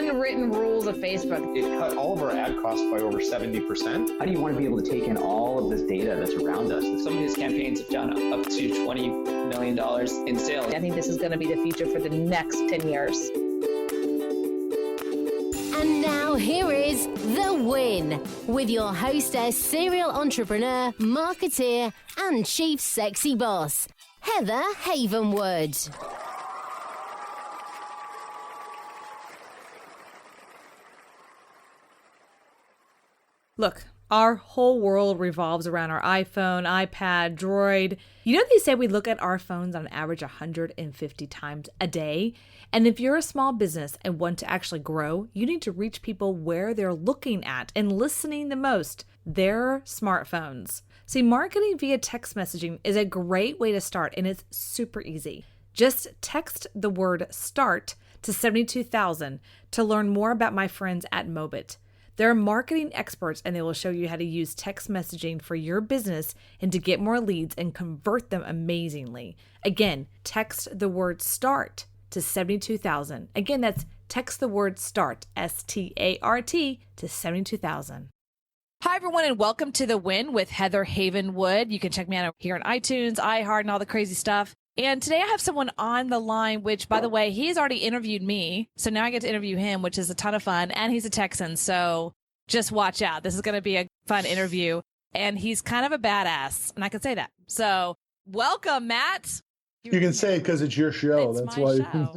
unwritten rules of Facebook. It cut all of our ad costs by over 70%. How do you want to be able to take in all of this data that's around us? Some of his campaigns have done up to $20 million in sales. I think this is going to be the future for the next 10 years. And now here is The Win with your hostess, serial entrepreneur, marketeer, and chief sexy boss, Heather Havenwood. Look, our whole world revolves around our iPhone, iPad, Droid. You know, they say we look at our phones on average 150 times a day. And if you're a small business and want to actually grow, you need to reach people where they're looking at and listening the most, their smartphones. See, marketing via text messaging is a great way to start, and it's super easy. Just text the word START to 72,000 to learn more about my friends at Mobit. They're marketing experts, and they will show you how to use text messaging for your business and to get more leads and convert them amazingly. Again, text the word START to 72,000. Again, that's text the word START, S-T-A-R-T, to 72,000. Hi, everyone, and welcome to The Win with Heather Havenwood. You can check me out here on iTunes, iHeart, and all the crazy stuff. And today I have someone on the line, which, by the way, he's already interviewed me. So now I get to interview him, which is a ton of fun. And he's a Texan. So just watch out. This is going to be a fun interview. And he's kind of a badass. And I can say that. So welcome, Matt. You can say it because it's your show. It's That's my why. show.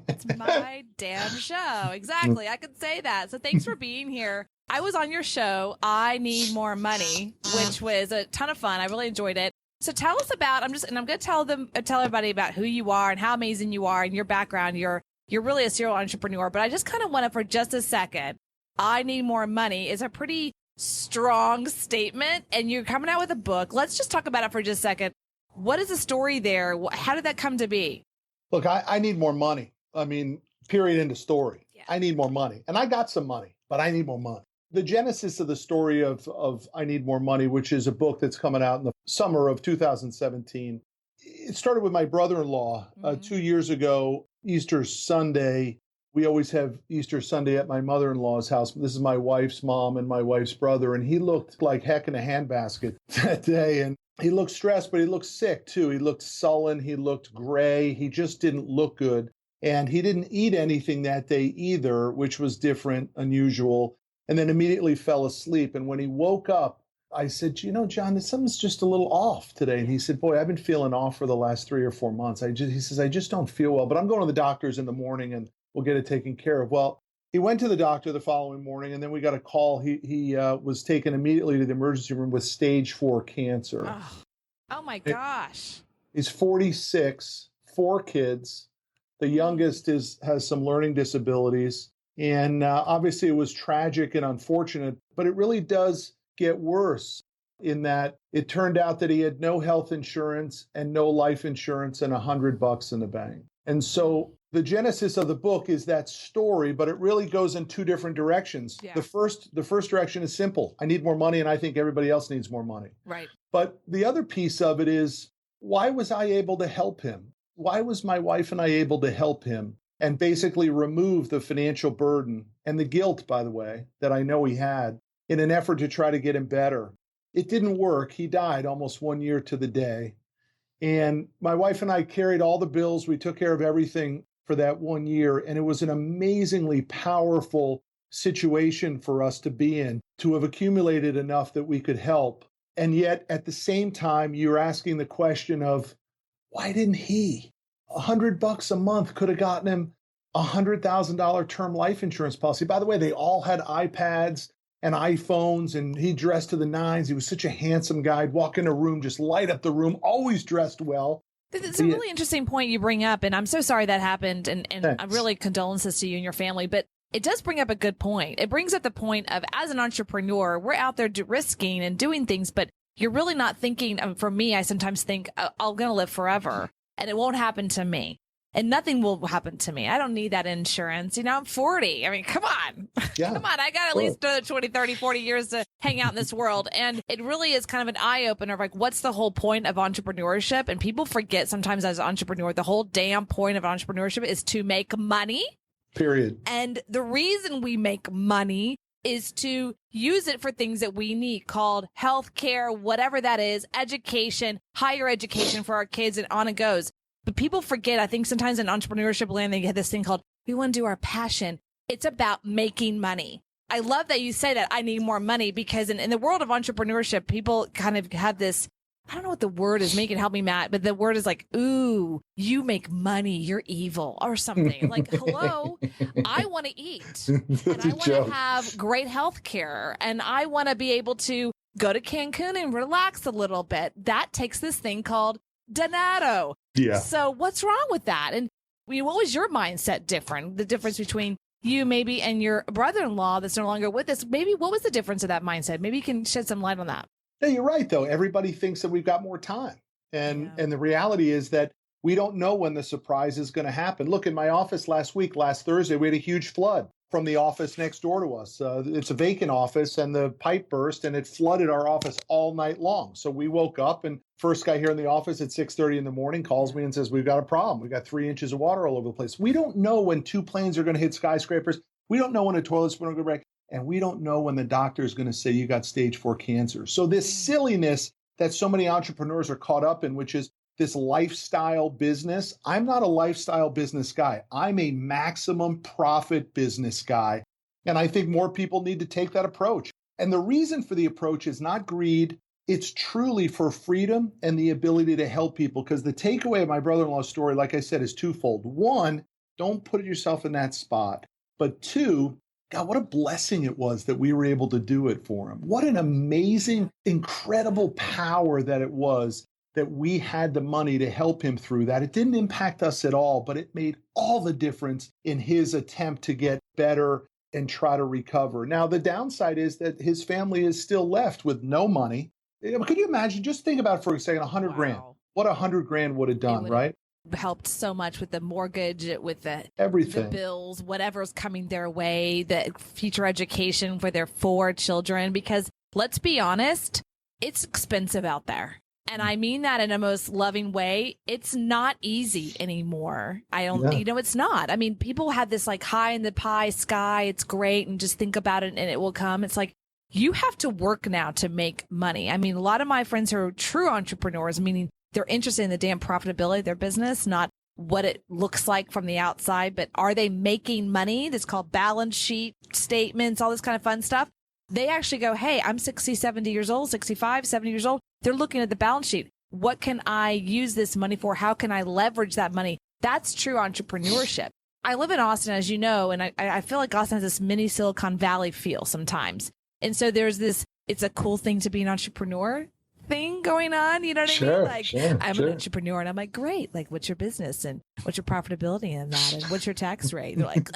It's my damn show. Exactly. I can say that. So thanks for being here. I was on your show, I Need More Money, which was a ton of fun. I really enjoyed it. So tell us about, I'm going to tell everybody about who you are and how amazing you are and your background. You're really a serial entrepreneur, but I just kind of want to, for just a second, I Need More Money is a pretty strong statement, and you're coming out with a book. Let's just talk about it for just a second. What is the story there? How did that come to be? Look, I need more money. I mean, period, end of story. Yeah. I need more money. And I got some money, but I need more money. The genesis of the story of I Need More Money, which is a book that's coming out in the summer of 2017, it started with my brother-in-law 2 years ago, Easter Sunday. We always have Easter Sunday at my mother-in-law's house. This is my wife's mom and my wife's brother, and he looked like heck in a handbasket that day. And he looked stressed, but he looked sick too. He looked sullen. He looked gray. He just didn't look good. And he didn't eat anything that day either, which was different, unusual. And then immediately fell asleep. And when he woke up, I said, you know, John, something's just a little off today. And he said, boy, I've been feeling off for the last 3 or 4 months. He says, I just don't feel well, but I'm going to the doctor's in the morning and we'll get it taken care of. Well, he went to the doctor the following morning, and then we got a call. He was taken immediately to the emergency room with stage 4 cancer. Oh my gosh. He's 46, 4 kids. The youngest has some learning disabilities. And obviously it was tragic and unfortunate, but it really does get worse in that it turned out that he had no health insurance and no life insurance and $100 in the bank. And so the genesis of the book is that story, but it really goes in 2 different directions. Yeah. The first direction is simple. I need more money, and I think everybody else needs more money. Right. But the other piece of it is, why was I able to help him? Why was my wife and I able to help him and basically remove the financial burden and the guilt, by the way, that I know he had in an effort to try to get him better? It didn't work. He died almost 1 year to the day. And my wife and I carried all the bills. We took care of everything for that 1 year. And it was an amazingly powerful situation for us to be in, to have accumulated enough that we could help. And yet at the same time, you're asking the question of, why didn't he? $100 a month could have gotten him a $100,000 term life insurance policy. By the way, they all had iPads and iPhones, and he dressed to the nines. He was such a handsome guy. He'd walk in a room, just light up the room, always dressed well. It's a really interesting point you bring up, and I'm so sorry that happened, and Thanks. I'm really condolences to you and your family, but it does bring up a good point. It brings up the point of, as an entrepreneur, we're out there risking and doing things, but you're really not thinking, for me, I sometimes think, I'm going to live forever, and it won't happen to me. And nothing will happen to me. I don't need that insurance. You know, I'm 40. I mean, come on. Yeah. Come on. I got at least 20, 30, 40 years to hang out in this world. And it really is kind of an eye opener of like, what's the whole point of entrepreneurship? And people forget sometimes as an entrepreneur, the whole damn point of entrepreneurship is to make money. Period. And the reason we make money is to use it for things that we need, called healthcare, whatever that is, education, higher education for our kids, and on it goes. But people forget, I think sometimes in entrepreneurship land, they get this thing called, we want to do our passion. It's about making money. I love that you say that, I need more money, because in the world of entrepreneurship, people kind of have this, I don't know what the word is, make it help me, Matt, but the word is like, ooh, you make money, you're evil or something. Like, hello, I want to eat and I want to have great health care and I want to be able to go to Cancun and relax a little bit. That takes this thing called dinero. Yeah. So what's wrong with that? And what was your mindset different? The difference between you maybe and your brother-in-law that's no longer with us, maybe what was the difference of that mindset? Maybe you can shed some light on that. Yeah, you're right, though. Everybody thinks that we've got more time. And the reality is that we don't know when the surprise is going to happen. Look, in my office last Thursday, we had a huge flood from the office next door to us. It's a vacant office, and the pipe burst, and it flooded our office all night long. So we woke up, and first guy here in the office at 6:30 in the morning calls me and says, we've got a problem. We've got 3 inches of water all over the place. We don't know when 2 planes are going to hit skyscrapers. We don't know when a toilet's going to break. And we don't know when the doctor is going to say you got stage 4 cancer. So this silliness that so many entrepreneurs are caught up in, which is this lifestyle business. I'm not a lifestyle business guy. I'm a maximum profit business guy. And I think more people need to take that approach. And the reason for the approach is not greed. It's truly for freedom and the ability to help people. Because the takeaway of my brother-in-law's story, like I said, is twofold. One, don't put yourself in that spot. But two, God, what a blessing it was that we were able to do it for him. What an amazing, incredible power that it was that we had the money to help him through that. It didn't impact us at all, but it made all the difference in his attempt to get better and try to recover. Now, the downside is that his family is still left with no money. Could you imagine? Just think about it for a second, 100 grand. What 100 grand would have done, right? Helped so much with the mortgage, with the everything, the bills, whatever's coming their way, the future education for their 4 children. Because let's be honest, it's expensive out there. And I mean that in a most loving way. It's not easy anymore. It's not. I mean, people have this like high in the pie sky. It's great. And just think about it and it will come. It's like, you have to work now to make money. I mean, a lot of my friends who are true entrepreneurs, meaning they're interested in the damn profitability of their business, not what it looks like from the outside, but are they making money? That's called balance sheet statements, all this kind of fun stuff. They actually go, hey, I'm 60, 70 years old, 65, 70 years old. They're looking at the balance sheet. What can I use this money for? How can I leverage that money? That's true entrepreneurship. I live in Austin, as you know, and I feel like Austin has this mini Silicon Valley feel sometimes. And so there's this, it's a cool thing to be an entrepreneur thing going on, you know what I mean? Like, I'm an entrepreneur, and I'm like, great. Like, what's your business and what's your profitability in that, and what's your tax rate? They're like,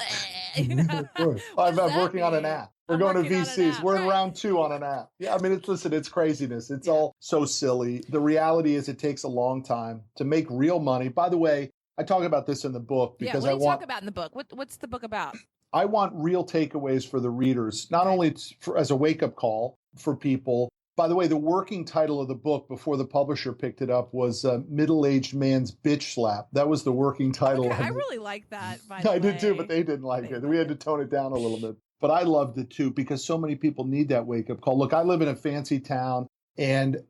I'm working on an app. We're going to VCs. We're in round 2 on an app. Yeah, I mean, it's craziness. It's all so silly. The reality is, it takes a long time to make real money. By the way, I talk about this in the book because what do you talk about in the book? What's the book about? I want real takeaways for the readers, not only as a wake-up call for people. By the way, the working title of the book before the publisher picked it up was Middle-Aged Man's Bitch Slap. That was the working title. Okay, I really like that, by the way. I did too, but they didn't like it. We had to tone it down a little bit. But I loved it too, because so many people need that wake-up call. Look, I live in a fancy town, and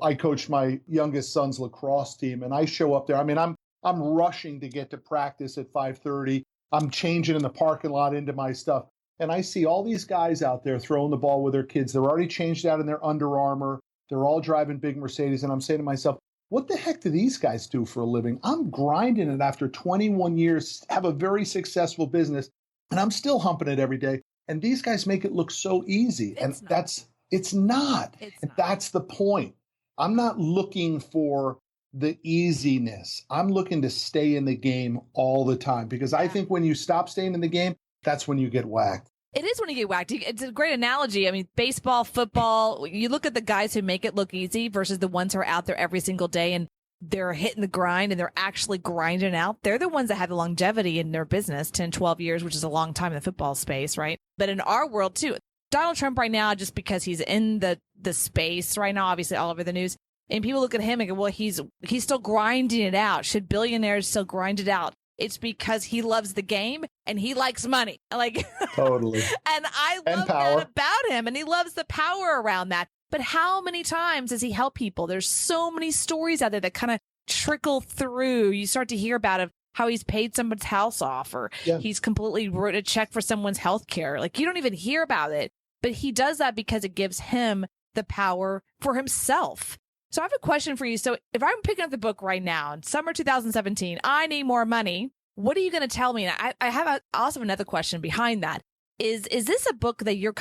I coach my youngest son's lacrosse team, and I show up there. I mean, I'm rushing to get to practice at 5:30. I'm changing in the parking lot into my stuff. And I see all these guys out there throwing the ball with their kids. They're already changed out in their Under Armour. They're all driving big Mercedes. And I'm saying to myself, what the heck do these guys do for a living? I'm grinding it after 21 years, have a very successful business, and I'm still humping it every day. And these guys make it look so easy. It's not. That's the point. I'm not looking for the easiness. I'm looking to stay in the game all the time, because I think when you stop staying in the game, that's when you get whacked. It is when you get whacked. It's a great analogy. I mean, baseball, football, you look at the guys who make it look easy versus the ones who are out there every single day and they're hitting the grind and they're actually grinding out. They're the ones that have the longevity in their business, 10, 12 years, which is a long time in the football space, right? But in our world too, Donald Trump right now, just because he's in the space right now, obviously all over the news, and people look at him and go, well, he's still grinding it out. Should billionaires still grind it out? it's because he loves the game and he likes money. Like, Totally. and I And love power. that about him. And he loves the power around that. But how many times does he help people? There's so many stories out there that kind of trickle through. You start to hear about how he's paid someone's house off, or he's completely wrote a check for someone's health care. Like, you don't even hear about it, but he does that because it gives him the power for himself. So I have a question for you. So if I'm picking up the book right now in summer 2017, I need more money. What are you going to tell me? And I have also another question behind that. Is this a book that you're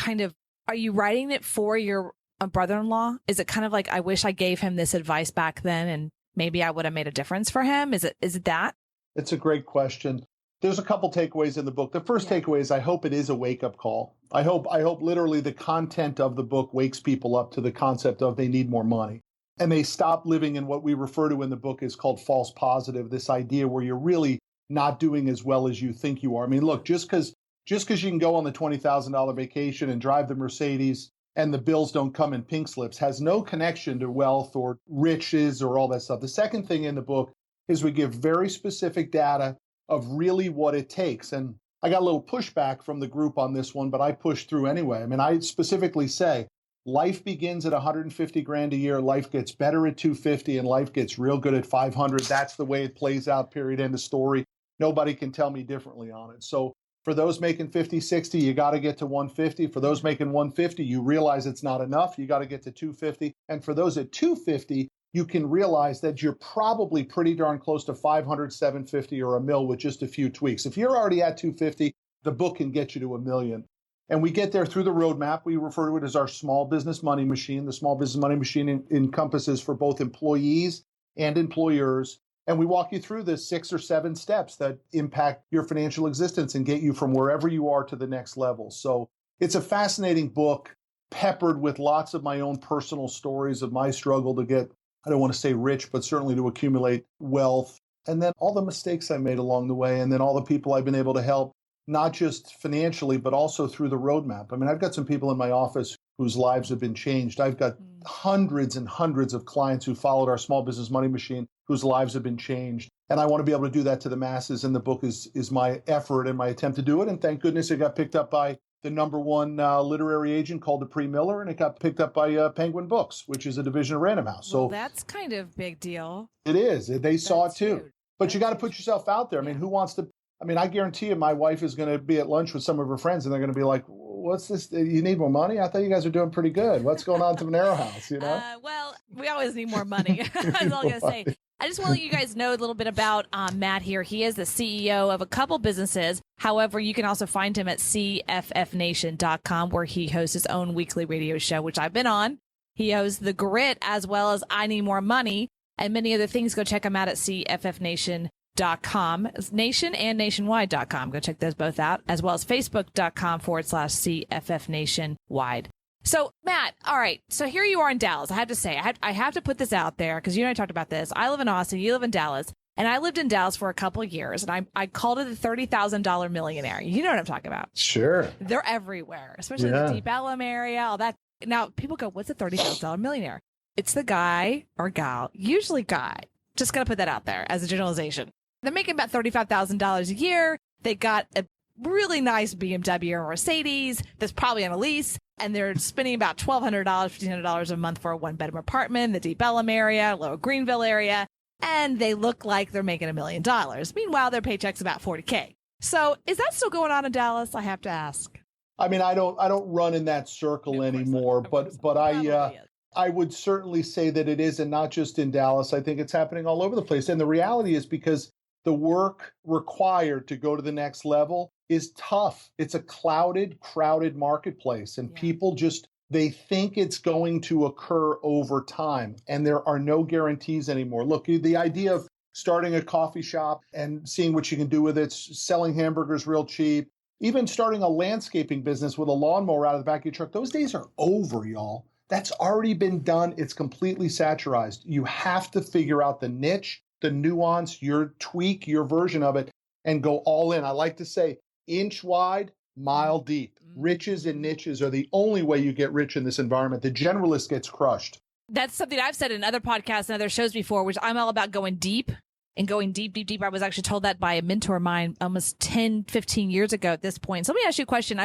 are you writing it for your brother-in-law? Is it kind of like, I wish I gave him this advice back then and maybe I would have made a difference for him? Is it that? It's a great question. There's a couple takeaways in the book. The first takeaway is I hope it is a wake-up call. I hope literally the content of the book wakes people up to the concept of they need more money. And they stop living in what we refer to in the book is called false positive, this idea where you're really not doing as well as you think you are. I mean, look, just because you can go on the $20,000 vacation and drive the Mercedes and the bills don't come in pink slips has no connection to wealth or riches or all that stuff. The second thing in the book is we give very specific data of really what it takes. And I got a little pushback from the group on this one, but I pushed through anyway. I mean, I specifically say life begins at 150 grand a year, life gets better at 250, and life gets real good at 500. That's the way it plays out, period, end of story. Nobody can tell me differently on it. So for those making 50, 60, you got to get to 150. For those making 150, you realize it's not enough. You got to get to 250. And for those at 250, you can realize that you're probably pretty darn close to 500, 750, or a mil with just a few tweaks. If you're already at 250, the book can get you to $1 million. And we get there through the roadmap. We refer to it as our small business money machine. The small business money machine encompasses for both employees and employers. And we walk you through the 6 or 7 steps that impact your financial existence and get you from wherever you are to the next level. So it's a fascinating book, peppered with lots of my own personal stories of my struggle to get, I don't want to say rich, but certainly to accumulate wealth. And then all the mistakes I made along the way, and then all the people I've been able to help, not just financially, but also through the roadmap. I mean, I've got some people in my office whose lives have been changed. I've got hundreds and hundreds of clients who followed our small business money machine whose lives have been changed. And I want to be able to do that to the masses. And the book is my effort and my attempt to do it. And thank goodness it got picked up by the #1 literary agent called Dupree Miller, and it got picked up by Penguin Books, which is a division of Random House. Well, So that's kind of big deal. it is. They saw it too. Huge. But you got to put yourself out there. I mean, who wants to? I mean, I guarantee you my wife is going to be at lunch with some of her friends and they're going to be like, what's this? You need more money? I thought you guys are doing pretty good. What's going on at the Manero house, you know? Well, we always need more money. That's all I'm going to say. I just want to let you guys know a little bit about Matt here. He is the CEO of a couple businesses. However, you can also find him at cffnation.com, where he hosts his own weekly radio show, which I've been on. He hosts The Grit, as well as I Need More Money, and many other things. Go check him out at cffnation.com. It's nation and nationwide.com. Go check those both out, as well as facebook.com/cffnationwide. So, Matt, all right. So here you are in Dallas. I have to say, I have to put this out there because you and I talked about this. I live in Austin. You live in Dallas. And I lived in Dallas for a couple of years. And I called it the $30,000 millionaire. You know what I'm talking about. Sure. They're everywhere, especially the Deep Ellum area, all that. Now, people go, what's a $30,000 millionaire? It's the guy or gal, usually guy. Just going to put that out there as a generalization. They're making about $35,000 a year. They got a really nice BMW or Mercedes that's probably on a lease. And they're spending about $1,200, $1,500 a month for a 1-bedroom apartment in the Deep Ellum area, Lower Greenville area. And they look like they're making $1 million. Meanwhile, their paycheck's about $40K. So is that still going on in Dallas? I have to ask. I mean, I don't run in that circle anymore, but I would certainly say that it is, and not just in Dallas. I think it's happening all over the place. And the reality is because the work required to go to the next level is tough. It's a crowded marketplace, and people just, they think it's going to occur over time, and there are no guarantees anymore. Look, the idea of starting a coffee shop and seeing what you can do with it, selling hamburgers real cheap, even starting a landscaping business with a lawnmower out of the back of your truck, those days are over, y'all. That's already been done. It's completely saturized. You have to figure out the niche, the nuance, your tweak, your version of it, and go all in. I like to say, inch wide, mile deep. Riches and niches are the only way you get rich in this environment. The generalist gets crushed. That's something I've said in other podcasts and other shows before, which I'm all about going deep and going deep, deep, deep. I was actually told that by a mentor of mine almost 10, 15 years ago at this point. So let me ask you a question.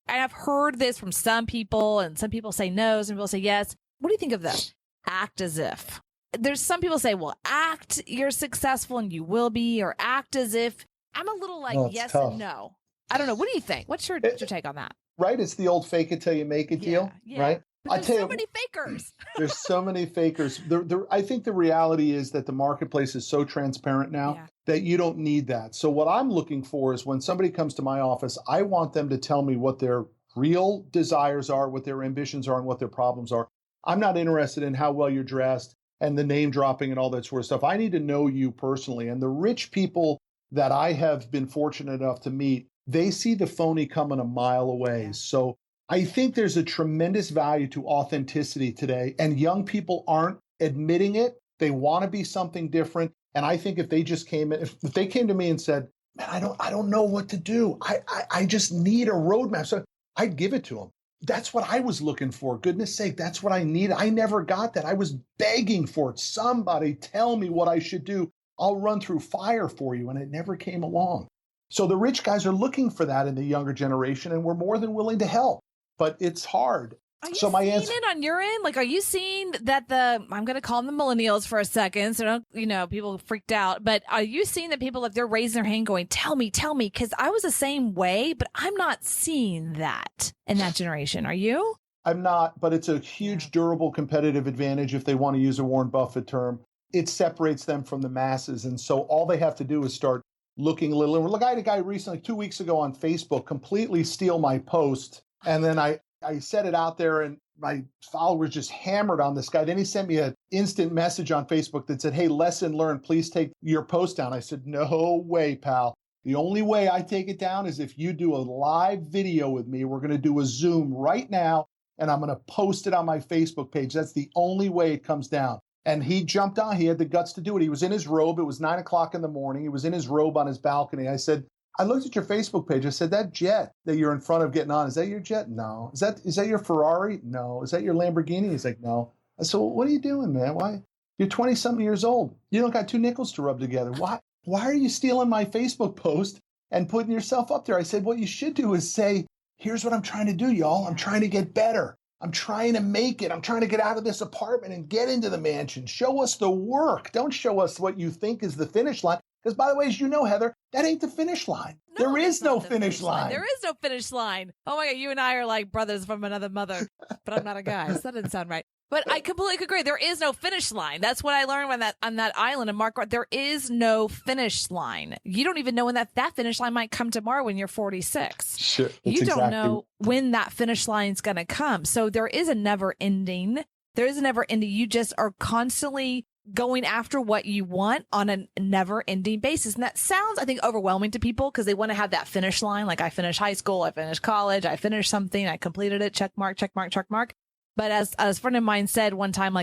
I've heard this from some people, and some people say no, some people say yes. What do you think of this? Act as if. There's some people say, well, act you're successful and you will be, or act as if. I'm a little like yes tough. and no. I don't know. What do you think? What's your take on that? Right? It's the old fake it till you make it deal, right? But there's so many fakers. There's so many fakers. I think the reality is that the marketplace is so transparent now that you don't need that. So what I'm looking for is when somebody comes to my office, I want them to tell me what their real desires are, what their ambitions are, and what their problems are. I'm not interested in how well you're dressed and the name dropping and all that sort of stuff. I need to know you personally. And the rich people that I have been fortunate enough to meet, they see the phony coming a mile away. Yeah. So I think there's a tremendous value to authenticity today, and young people aren't admitting it. They want to be something different. And I think if they just came in, if they came to me and said, man, I don't know what to do. I just need a roadmap. So I'd give it to them. That's what I was looking for. Goodness sake, that's what I needed. I never got that. I was begging for it. Somebody tell me what I should do. I'll run through fire for you. And it never came along. So the rich guys are looking for that in the younger generation, and we're more than willing to help. But it's hard. Are you seeing it on your end? Like, are you seeing that I'm going to call them the millennials for a second, so don't, people freaked out. But are you seeing that people, if they're raising their hand going, tell me, because I was the same way, but I'm not seeing that in that generation. Are you? I'm not, but it's a huge, durable competitive advantage if they want to use a Warren Buffett term. It separates them from the masses. And so all they have to do is start looking a little. Look, I had a guy recently, 2 weeks ago on Facebook, completely steal my post. And then I set it out there, and my followers just hammered on this guy. Then he sent me an instant message on Facebook that said, hey, lesson learned, please take your post down. I said, no way, pal. The only way I take it down is if you do a live video with me. We're going to do a Zoom right now, and I'm going to post it on my Facebook page. That's the only way it comes down. And he jumped on. He had the guts to do it. He was in his robe. It was 9:00 in the morning. He was in his robe on his balcony. I said, I looked at your Facebook page. I said, that jet that you're in front of getting on, is that your jet? No. Is that your Ferrari? No. Is that your Lamborghini? He's like, no. I said, well, what are you doing, man? Why? You're 20-something years old. You don't got two nickels to rub together. Why are you stealing my Facebook post and putting yourself up there? I said, what you should do is say, here's what I'm trying to do, y'all. I'm trying to get better. I'm trying to make it. I'm trying to get out of this apartment and get into the mansion. Show us the work. Don't show us what you think is the finish line. Because, by the way, as you know, Heather, that ain't the finish line. No, there is no finish line. There is no finish line. Oh, my God. You and I are like brothers from another mother. But I'm not a guy. So that didn't sound right. But I completely agree. There is no finish line. That's what I learned on that island in Mark. There is no finish line. You don't even know when that finish line might come tomorrow when you're 46. Sure. You don't know when that finish line is going to come. So there is a never ending. There is a never ending. You just are constantly going after what you want on a never ending basis. And that sounds, I think, overwhelming to people because they want to have that finish line. Like I finished high school, I finished college, I finished something, I completed it, check mark, check mark, check mark. But as a friend of mine said one time,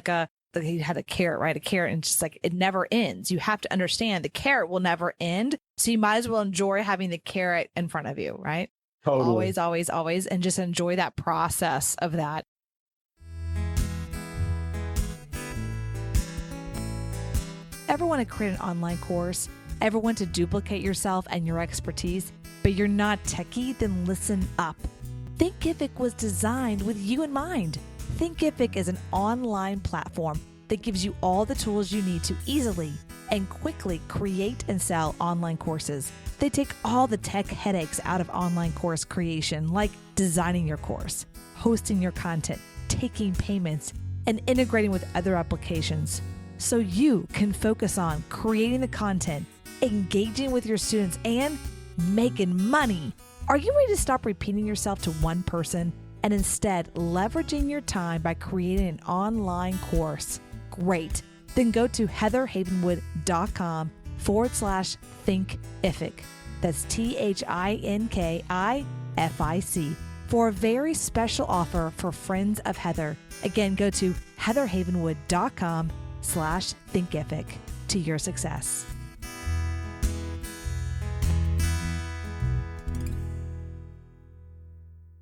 he had a carrot, right? A carrot, and just like it never ends. You have to understand the carrot will never end. So you might as well enjoy having the carrot in front of you, right? Totally. Always, always, always. And just enjoy that process of that. Ever want to create an online course? Ever want to duplicate yourself and your expertise, but you're not techie? Then listen up. Thinkific was designed with you in mind. Thinkific is an online platform that gives you all the tools you need to easily and quickly create and sell online courses. They take all the tech headaches out of online course creation, like designing your course, hosting your content, taking payments, and integrating with other applications. So you can focus on creating the content, engaging with your students, and making money. Are you ready to stop repeating yourself to one person and instead leveraging your time by creating an online course? Great. Then go to heatherhavenwood.com/thinkific. That's THINKIFIC for a very special offer for friends of Heather. Again, go to heatherhavenwood.com/thinkific to your success.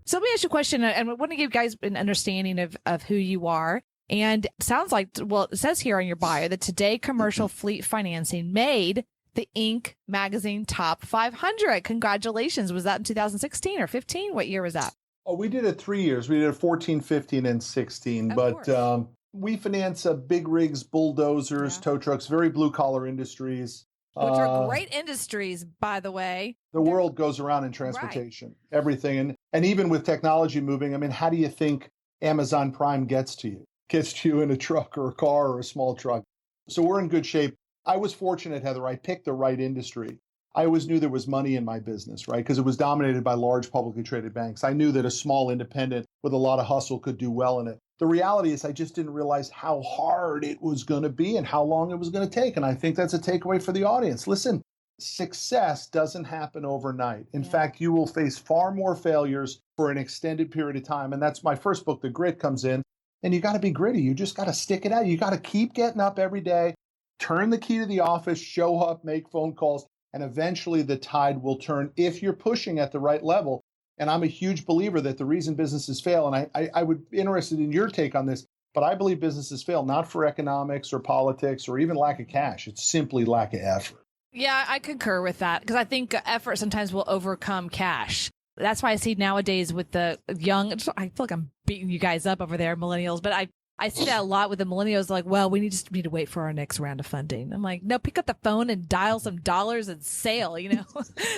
So let me ask you a question, and I want to give you guys an understanding of who you are. And sounds like, well, it says here on your bio that Today Commercial Fleet Financing made the Inc. magazine top 500. Congratulations. Was that in 2016 or 15? What year was that? Oh, we did it 3 years. We did it 14, 15, and 16. But we finance big rigs, bulldozers, tow trucks, very blue collar industries. Which are great industries, by the way. The world goes around in transportation, everything. And even with technology moving, I mean, how do you think Amazon Prime gets to you? Gets to you in a truck or a car or a small truck. So we're in good shape. I was fortunate, Heather. I picked the right industry. I always knew there was money in my business, right? Because it was dominated by large publicly traded banks. I knew that a small independent with a lot of hustle could do well in it. The reality is I just didn't realize how hard it was going to be and how long it was going to take. And I think that's a takeaway for the audience. Listen, success doesn't happen overnight. In fact, you will face far more failures for an extended period of time. And that's my first book, The Grit, comes in. And you got to be gritty. You just got to stick it out. You got to keep getting up every day, turn the key to the office, show up, make phone calls, and eventually the tide will turn if you're pushing at the right level. And I'm a huge believer that the reason businesses fail, and I would be interested in your take on this, but I believe businesses fail not for economics or politics or even lack of cash. It's simply lack of effort. Yeah, I concur with that because I think effort sometimes will overcome cash. That's why I see nowadays with the young, I feel like I'm beating you guys up over there, millennials, but I see that a lot with the millennials, like, well, we just need to wait for our next round of funding. I'm like, no, pick up the phone and dial some dollars and sell,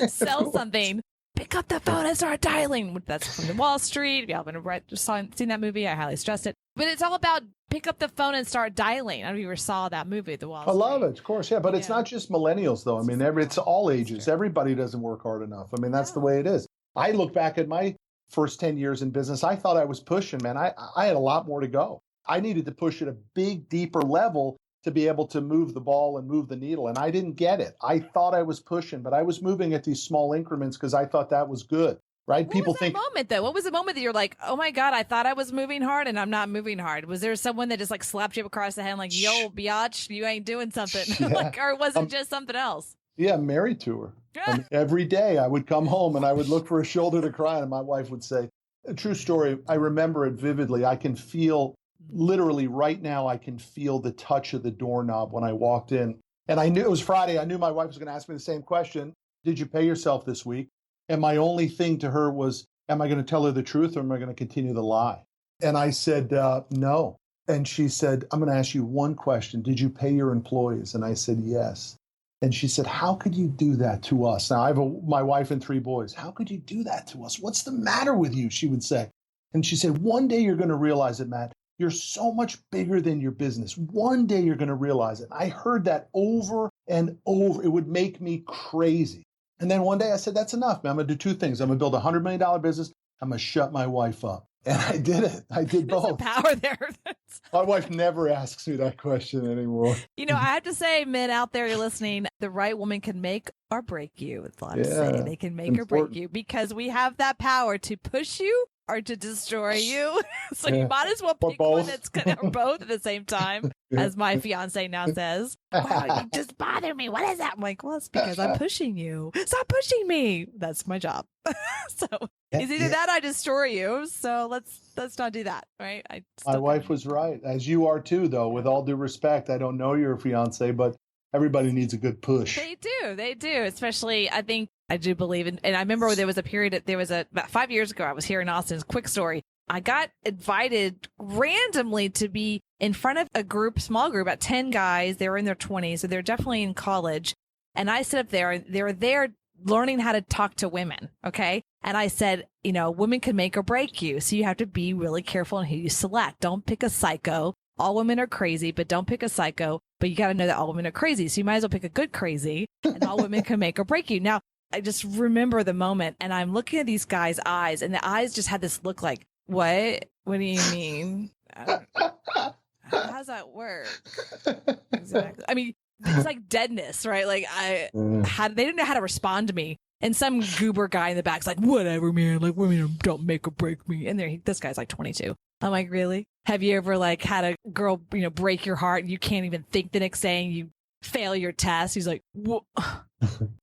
sell something. Pick up the phone and start dialing. That's from the Wall Street. If you haven't seen that movie, I highly stress it. But it's all about pick up the phone and start dialing. I don't know if you ever saw that movie, The Wall Street. I love it, of course, yeah. But it's not just millennials, though. I mean, it's all ages. Everybody doesn't work hard enough. I mean, that's the way it is. I look back at my first 10 years in business. I thought I was pushing, man. I had a lot more to go. I needed to push at a big, deeper level to be able to move the ball and move the needle. And I didn't get it. I thought I was pushing, but I was moving at these small increments because I thought that was good, right? What was that moment, though? What was the moment that you're like, oh my God, I thought I was moving hard and I'm not moving hard? Was there someone that just like slapped you across the head like, yo, biatch, you ain't doing something? Yeah. Or was it just something else? Yeah, I'm married to her. I mean, every day I would come home and I would look for a shoulder to cry on, and my wife would say, a true story, I remember it vividly. I can feel literally right now, I can feel the touch of the doorknob when I walked in. And I knew it was Friday. I knew my wife was going to ask me the same question. Did you pay yourself this week? And my only thing to her was, am I going to tell her the truth or am I going to continue the lie? And I said, no. And she said, I'm going to ask you one question. Did you pay your employees? And I said, yes. And she said, how could you do that to us? Now, I have my wife and 3 boys. How could you do that to us? What's the matter with you? She would say. And she said, one day you're going to realize it, Matt. You're so much bigger than your business. One day you're going to realize it. I heard that over and over. It would make me crazy. And then one day I said, that's enough, man. I'm going to do 2 things. I'm going to build a $100 million business. I'm going to shut my wife up. And I did it. I did both. There's power there. My wife never asks me that question anymore. I have to say, men out there, you're listening, the right woman can make or break you. That's all I'm saying. They can make or break you because we have that power to push you or to destroy you. So you might as well pick one that's going to both at the same time, as my fiance now says. Wow, you just bother me. What is that? I'm like, well, it's because I'm pushing you. Stop pushing me. That's my job. So it's either that or I destroy you. So let's not do that, right? My wife was right, as you are too, though. With all due respect, I don't know your fiance, but everybody needs a good push. They do. Especially, I think I do believe in, and I remember there was about 5 years ago, I was here in Austin. Quick story. I got invited randomly to be in front of a small group, about 10 guys. They were in their 20s, so they're definitely in college. And I stood up there, and they were there learning how to talk to women. Okay. And I said, women can make or break you. So you have to be really careful on who you select. Don't pick a psycho. All women are crazy, but don't pick a psycho. But you got to know that all women are crazy. So you might as well pick a good crazy, and all women can make or break you. Now, I just remember the moment, and I'm looking at these guys' eyes, and the eyes just had this look like, what? What do you mean? How's that work? Exactly. I mean, it's like deadness, right? Like they didn't know how to respond to me. And some goober guy in the back's like, whatever, man. Like, women don't make or break me. And this guy's like 22. I'm like, really? Have you ever had a girl, break your heart and you can't even think the next day and you fail your test? He's like, what?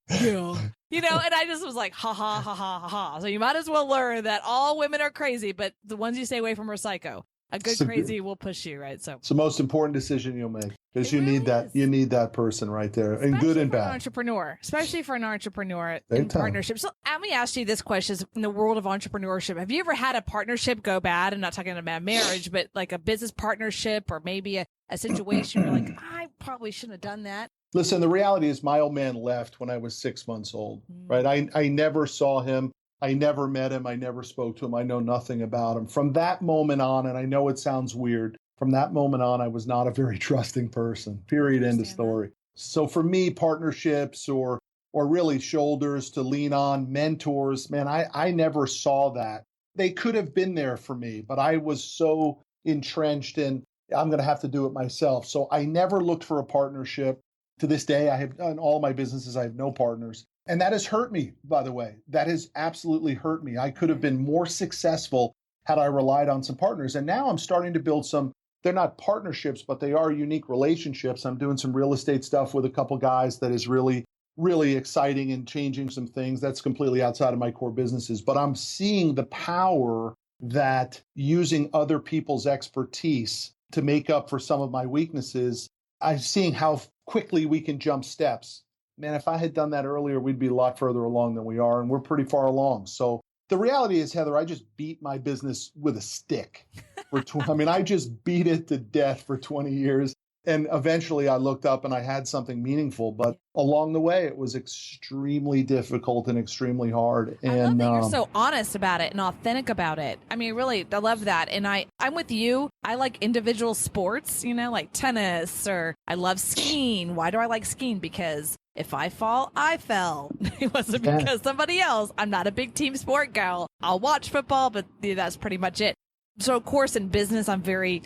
Yeah. And I just was like, ha, ha, ha, ha, ha, ha. So you might as well learn that all women are crazy, but the ones you stay away from are psycho. A good crazy will push you, right? So it's the most important decision you'll make because It you really need that. is. You need that person right there, and good and for an bad. entrepreneur, especially for an entrepreneur Big in time. partnership. So let me ask you this question: in the world of entrepreneurship, have you ever had a partnership go bad? I'm not talking about marriage, but like a business partnership or maybe a situation where you're like, I probably shouldn't have done that. Listen, the reality is my old man left when I was 6 months old, right? I never saw him. I never met him. I never spoke to him. I know nothing about him. From that moment on, and I know it sounds weird, from that moment on, I was not a very trusting person, period, end of story. So for me, partnerships or really shoulders to lean on, mentors, man, I never saw that. They could have been there for me, but I was so entrenched in, I'm going to have to do it myself. So I never looked for a partnership. To this day, I have in all my businesses, I have no partners. And that has hurt me, by the way. That has absolutely hurt me. I could have been more successful had I relied on some partners. And now I'm starting to build some, they're not partnerships, but they are unique relationships. I'm doing some real estate stuff with a couple guys that is really, really exciting and changing some things. That's completely outside of my core businesses. But I'm seeing the power that using other people's expertise to make up for some of my weaknesses, I'm seeing how quickly we can jump steps. Man, if I had done that earlier, we'd be a lot further along than we are, and we're pretty far along. So the reality is, Heather, I just beat my business with a stick. I just beat it to death for 20 years. And eventually I looked up and I had something meaningful. But along the way, it was extremely difficult and extremely hard. And I love that you're so honest about it and authentic about it. I mean, really, I love that. And I'm with you. I like individual sports, like tennis, or I love skiing. Why do I like skiing? Because if I fall, I fell. It wasn't because somebody else. I'm not a big team sport gal. I'll watch football, but that's pretty much it. So, of course, in business, I'm very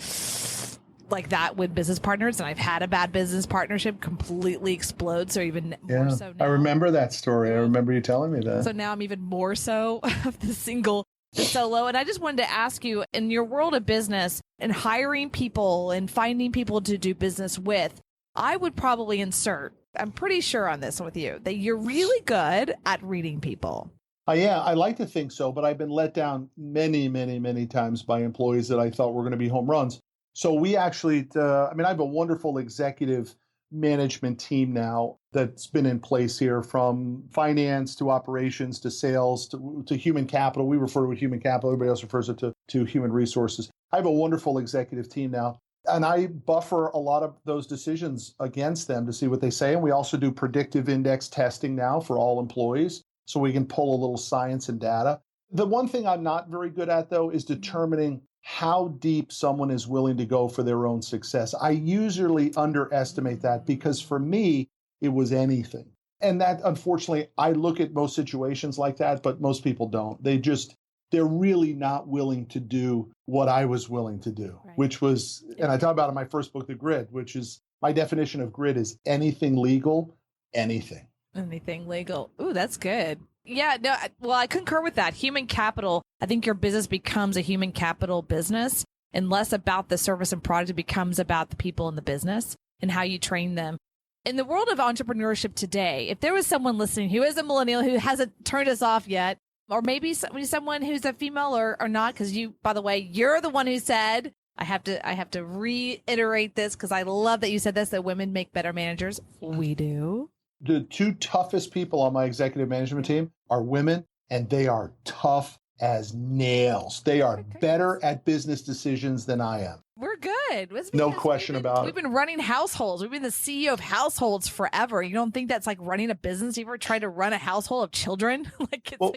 like that with business partners, and I've had a bad business partnership completely explode. So even more so now. I remember that story. I remember you telling me that. So now I'm even more so of the solo. And I just wanted to ask you, in your world of business and hiring people and finding people to do business with, I would probably insert, I'm pretty sure on this with you, that you're really good at reading people. Yeah, I like to think so, but I've been let down many, many, many times by employees that I thought were going to be home runs. So we actually, I have a wonderful executive management team now that's been in place here, from finance to operations to sales to human capital. We refer to it human capital. Everybody else refers it to human resources. I have a wonderful executive team now, and I buffer a lot of those decisions against them to see what they say. And we also do predictive index testing now for all employees, so we can pull a little science and data. The one thing I'm not very good at, though, is determining how deep someone is willing to go for their own success. I usually underestimate that because for me, it was anything. And that, unfortunately, I look at most situations like that, but most people don't. They're really not willing to do what I was willing to do, right. Which was, and I talk about in my first book, The Grid, which is, my definition of grid is anything legal, anything. Anything legal. Ooh, that's good. Yeah, no, well, I concur with that. Human capital, I think your business becomes a human capital business and less about the service and product. It becomes about the people in the business and how you train them. In the world of entrepreneurship today, if there was someone listening who is a millennial who hasn't turned us off yet, or maybe someone who's a female or not, because you, by the way, you're the one who said, I have to reiterate this because I love that you said this, that women make better managers. We do. The two toughest people on my executive management team are women, and they are tough as nails. They are better at business decisions than I am. We're good. No question about it. We've been running households. We've been the CEO of households forever. You don't think that's like running a business? You ever tried to run a household of children?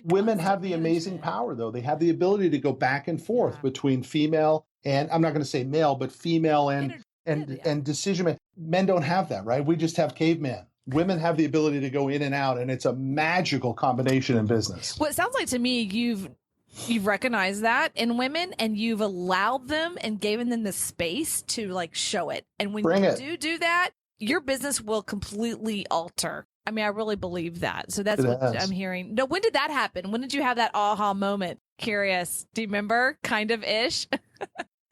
Women have the amazing power, though. They have the ability to go back and forth between female and, I'm not going to say male, but female and decision making. Men don't have that, right? We just have caveman. Women have the ability to go in and out, and it's a magical combination in business. Well, it sounds like to me you've recognized that in women, and you've allowed them and given them the space to like show it. And when you do that, your business will completely alter. I mean, I really believe that. So that's what I'm hearing. No, when did that happen? When did you have that aha moment? Curious. Do you remember? Kind of ish.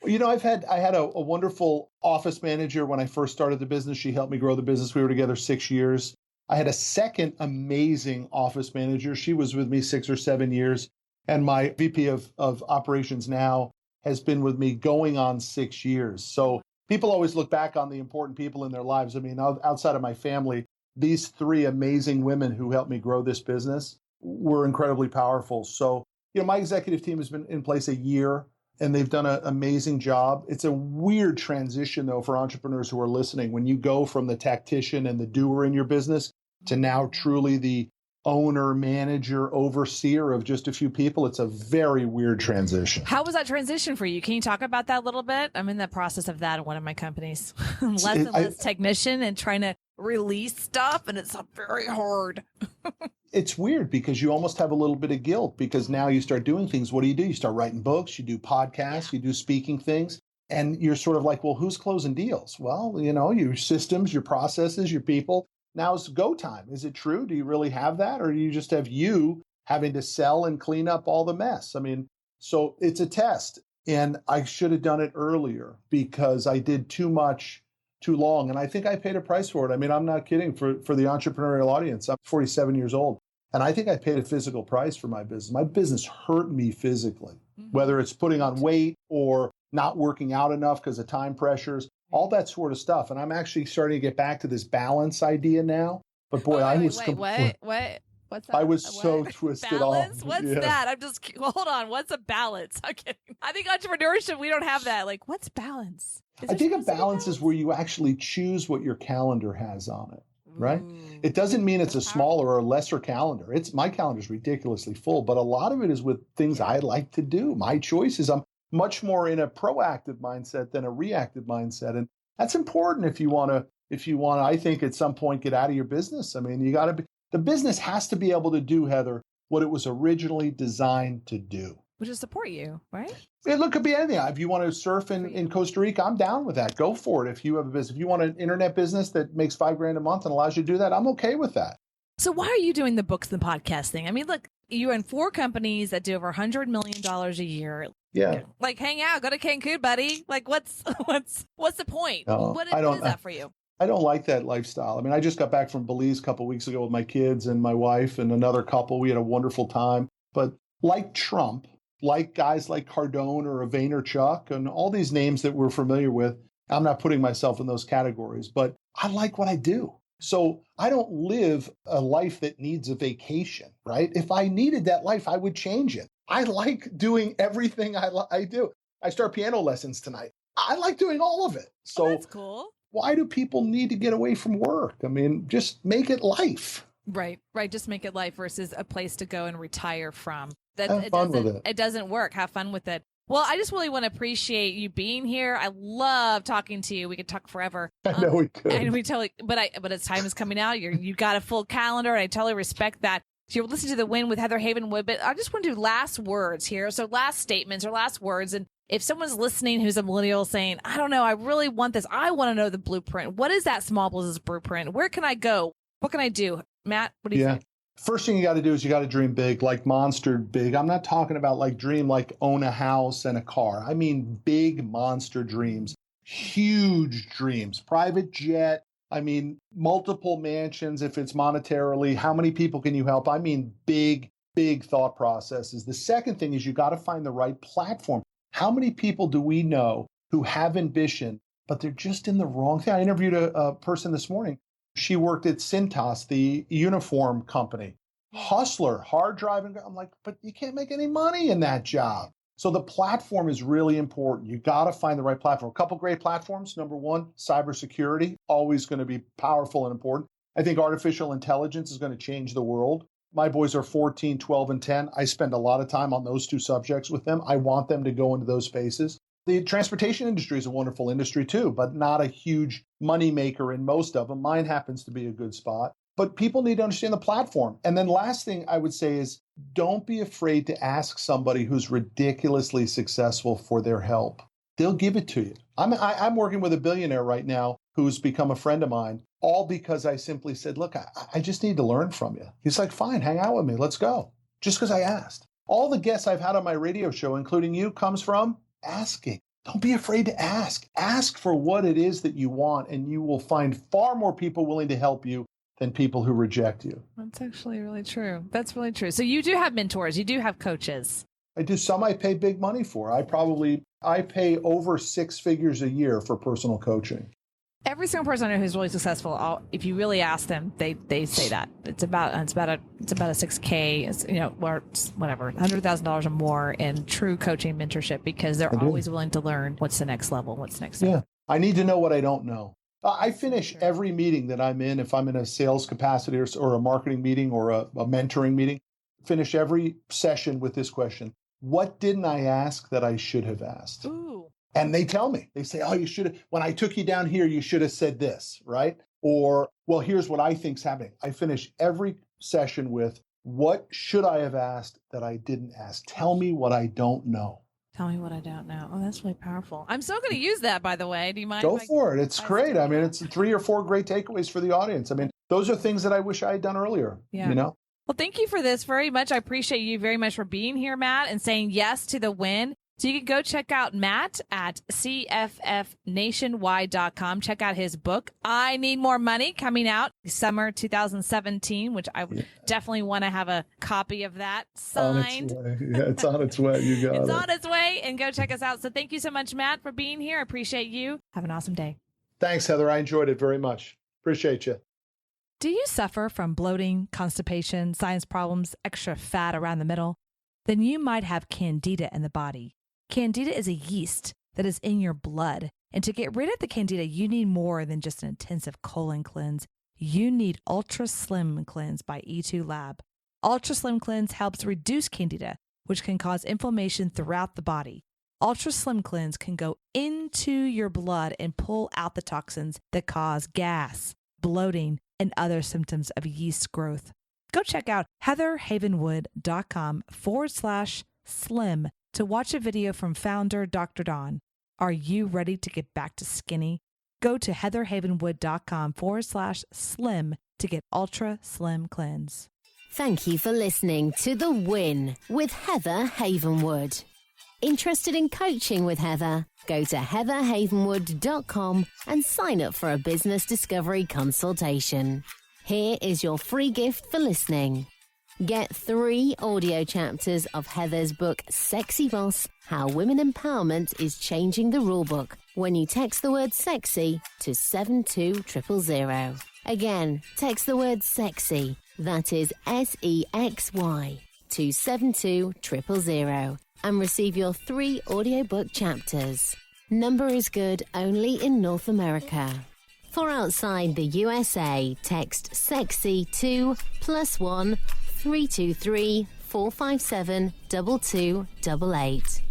I had a wonderful office manager when I first started the business. She helped me grow the business. We were together 6 years. I had a second amazing office manager. She was with me 6 or 7 years. And my VP of operations now, has been with me going on 6 years. So people always look back on the important people in their lives. I mean, outside of my family, these three amazing women who helped me grow this business were incredibly powerful. So, my executive team has been in place a year and they've done an amazing job. It's a weird transition, though, for entrepreneurs who are listening. When you go from the tactician and the doer in your business to now truly the owner, manager, overseer of just a few people, it's a very weird transition. How was that transition for you? Can you talk about that a little bit? I'm in the process of that in one of my companies. Less and less technician and trying to release stuff, and it's very hard. It's weird because you almost have a little bit of guilt because now you start doing things. What do? You start writing books, you do podcasts, you do speaking things, and you're sort of like, well, who's closing deals? Well, your systems, your processes, your people. Now it's go time. Is it true? Do you really have that? Or do you just have you having to sell and clean up all the mess? I mean, so it's a test. And I should have done it earlier because I did too much too long. And I think I paid a price for it. I mean, I'm not kidding for the entrepreneurial audience. I'm 47 years old. And I think I paid a physical price for my business. My business hurt me physically, whether it's putting on weight or not working out enough because of time pressures, all that sort of stuff. And I'm actually starting to get back to this balance idea now. But boy, What's that? I was so twisted balance? off. What's that? I'm just, hold on. What's a balance? I'm kidding. I think entrepreneurship, we don't have that. Like, what's balance? I think a balance is where you actually choose what your calendar has on it, right? It doesn't mean it's a smaller or lesser calendar. My calendar is ridiculously full, but a lot of it is with things I like to do. My choices. I'm much more in a proactive mindset than a reactive mindset. And that's important if you want to, I think at some point get out of your business. I mean, the business has to be able to do, Heather, what it was originally designed to do. Which is support you, right? It could be anything. If you want to surf in Costa Rica, I'm down with that. Go for it. If you have a business, if you want an internet business that makes $5,000 a month and allows you to do that, I'm okay with that. So why are you doing the books and the podcast thing? I mean, look, you're in 4 companies that do over $100 million a year. Yeah. Like, hang out, go to Cancun, buddy. Like, what's the point? No, what is that for you? I don't like that lifestyle. I mean, I just got back from Belize a couple of weeks ago with my kids and my wife and another couple. We had a wonderful time. But like Trump, like guys like Cardone or Vaynerchuk and all these names that we're familiar with, I'm not putting myself in those categories, but I like what I do. So I don't live a life that needs a vacation, right? If I needed that life, I would change it. I like doing everything I do. I start piano lessons tonight. I like doing all of it. So that's cool. Why do people need to get away from work? I mean, just make it life. Right. Just make it life versus a place to go and retire from. Have fun with it. It doesn't work. Have fun with it. Well, I just really want to appreciate you being here. I love talking to you. We could talk forever. I know we could. And we totally, but as time is coming out, you got a full calendar, and I totally respect that. So you're listening to The Win with Heather Havenwood, but I just want to do last words here. So last statements or last words. And if someone's listening who's a millennial saying, I don't know, I really want this. I want to know the blueprint. What is that small business blueprint? Where can I go? What can I do? Matt, what do you think? First thing you got to do is you got to dream big, like monster big. I'm not talking about like dream, like own a house and a car. I mean, big monster dreams, huge dreams, private jet. I mean, multiple mansions. If it's monetarily, how many people can you help? I mean, big thought processes. The second thing is you got to find the right platform. How many people do we know who have ambition, but they're just in the wrong thing? I interviewed a person this morning. She worked at Cintas, the uniform company. Hustler, hard driving. I'm like, but you can't make any money in that job. So the platform is really important. You got to find the right platform. A couple great platforms. Number one, cybersecurity, always going to be powerful and important. I think artificial intelligence is going to change the world. My boys are 14, 12, and 10. I spend a lot of time on those 2 subjects with them. I want them to go into those spaces. The transportation industry is a wonderful industry too, but not a huge moneymaker in most of them. Mine happens to be a good spot. But people need to understand the platform. And then last thing I would say is don't be afraid to ask somebody who's ridiculously successful for their help. They'll give it to you. I'm working with a billionaire right now who's become a friend of mine, all because I simply said, look, I just need to learn from you. He's like, fine, hang out with me. Let's go. Just because I asked. All the guests I've had on my radio show, including you, comes from asking. Don't be afraid to ask. Ask for what it is that you want, and you will find far more people willing to help you than people who reject you. That's actually really true. That's really true. So you do have mentors. You do have coaches. I do. Some I pay big money for. I probably I pay over 6 figures a year for personal coaching. Every single person I know who's really successful, if you really ask them, they say that it's about a $6K, or whatever, $100,000 or more in true coaching mentorship, because they're always willing to learn what's the next level, what's next step. Yeah, I need to know what I don't know. I finish every meeting that I'm in, if I'm in a sales capacity or a marketing meeting or a mentoring meeting, finish every session with this question: what didn't I ask that I should have asked? Ooh. And they tell me, they say, oh, you should have, when I took you down here, you should have said this, right? Or, well, here's what I think's happening. I finish every session with, what should I have asked that I didn't ask? Tell me what I don't know. Tell me what I don't know. Oh, that's really powerful. I'm still going to use that, by the way. Do you mind? Go for it. It's great. I mean, it's 3 or 4 great takeaways for the audience. I mean, those are things that I wish I had done earlier, Well, thank you for this very much. I appreciate you very much for being here, Matt, and saying yes to the win. So you can go check out Matt at cffnationwide.com. Check out his book, I Need More Money, coming out summer 2017, which I definitely want to have a copy of that signed. It's on its way. You got It's on its way, and go check us out. So thank you so much, Matt, for being here. I appreciate you. Have an awesome day. Thanks, Heather. I enjoyed it very much. Appreciate you. Do you suffer from bloating, constipation, sinus problems, extra fat around the middle? Then you might have candida in the body. Candida is a yeast that is in your blood. And to get rid of the candida, you need more than just an intensive colon cleanse. You need Ultra Slim Cleanse by E2 Lab. Ultra Slim Cleanse helps reduce candida, which can cause inflammation throughout the body. Ultra Slim Cleanse can go into your blood and pull out the toxins that cause gas, bloating, and other symptoms of yeast growth. Go check out heatherhavenwood.com/slim to watch a video from founder Dr. Don. Are you ready to get back to skinny? Go to heatherhavenwood.com/slim to get Ultra Slim Cleanse. Thank you for listening to The Win with Heather Havenwood. Interested in coaching with Heather? Go to heatherhavenwood.com and sign up for a business discovery consultation. Here is your free gift for listening. Get 3 audio chapters of Heather's book, Sexy Boss, How Women Empowerment is Changing the Rulebook, when you text the word sexy to 72000. Again, text the word sexy, that is SEXY, to 72000, and receive your 3 audiobook chapters. Number is good only in North America. For outside the USA, text sexy to +1 323 457 2288.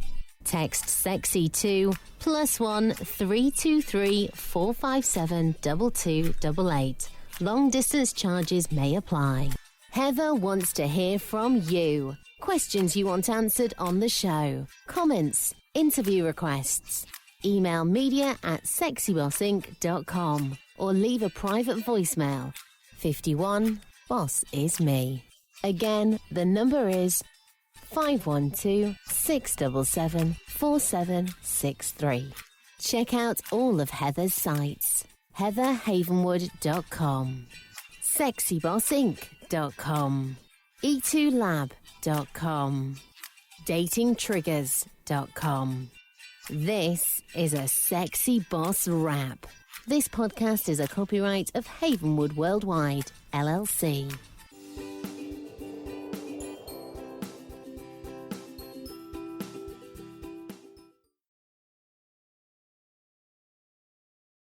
Text sexy to +1 323 457 2288. Long distance charges may apply. Heather wants to hear from you. Questions you want answered on the show. Comments, interview requests. Email media@sexybossinc.com or leave a private voicemail. 51 Boss is me. Again, the number is 512-677-4763. Check out all of Heather's sites. heatherhavenwood.com, sexybossinc.com, e2lab.com, datingtriggers.com. This is a Sexy Boss Wrap. This podcast is a copyright of Havenwood Worldwide, LLC.